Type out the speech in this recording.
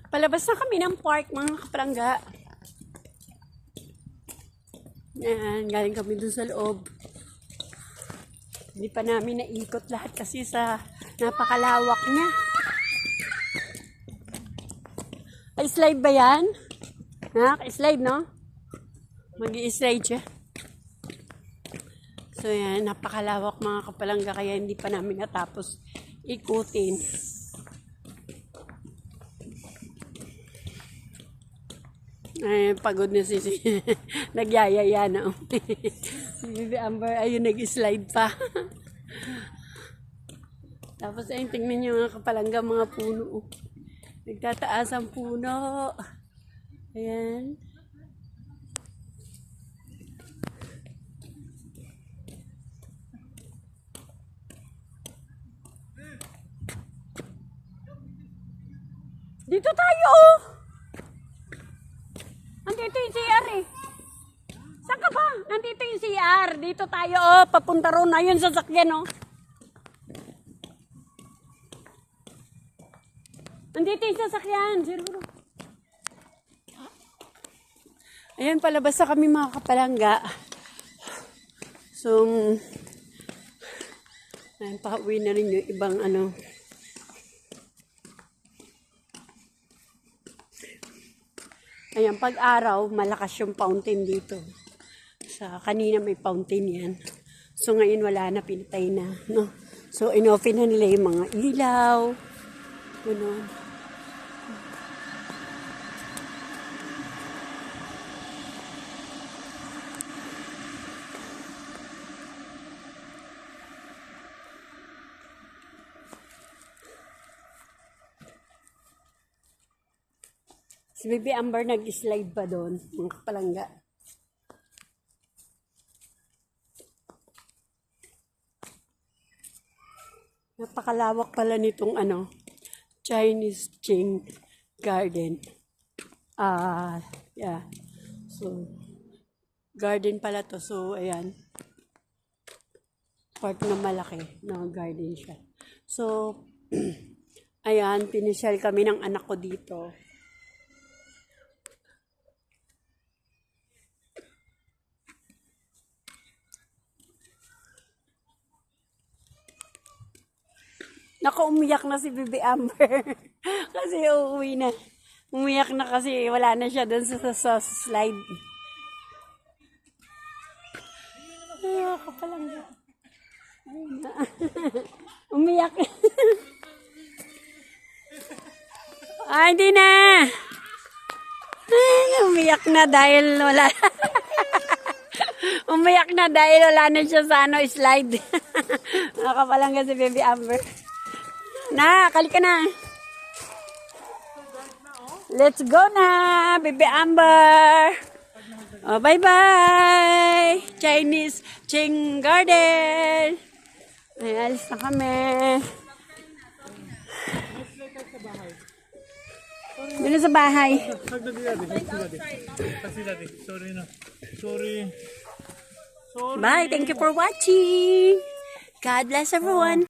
Palabas na kami ng park, mga kapalangga. Yan, galing kami dun sa loob. Hindi pa namin naikot lahat kasi sa napakalawak niya. Ay, slide ba yan? Ha? Slide, no? Mag-i-slide siya. So yan, napakalawak mga kapalangga kaya hindi pa namin natapos ikutin. Ay, pagod na si nagyayaya na. Si Bibi Amber, ayun, nag-slide pa. Tapos ayun, tingnan nyo mga kapalangga, mga puno. Nagtataas ang puno. Ayan. Dito tayo, oh! Nandito yung CR eh. Saan ka ba? Nandito yung CR. Dito tayo, oh. Papunta ron. Ayun sa sakyan, oh. Nandito yung sasakyan. Siguro. Ayan, palabas na kami mga kapalangga. So, ayan, pauwi na rin yung ibang ano. Ayan, pag-araw, malakas yung fountain dito. Sa kanina may fountain yan. So, ngayon wala na, pinatay na. No? So, inopen na nila yung mga ilaw. Ganun. Si Bibi Amber nag-slide pa doon, mga kapalangga. Napakalawak pala nitong ano, Chinese Qing Garden. Yeah. So, garden pala to. So, ayan. Part na malaki na garden siya. So, ayan, pinisyal kami ng anak ko dito. Naku, umiyak na si Bibi Amber. Kasi uuwi na. Umiyak na kasi wala na siya doon sa slide. Ay, ako palang. Umiyak. Ay, hindi na. Ay, umiyak na dahil wala. Umiyak na dahil wala na siya sa ano, slide. Nakapalang si Bibi Amber. Na, kali ka na. Let's go na, Bibi Amber. Oh, bye-bye. Chinese Qing Garden. Ay, alis na kami. Dito sa bahay. Sorry. Bye. Thank you for watching. God bless everyone.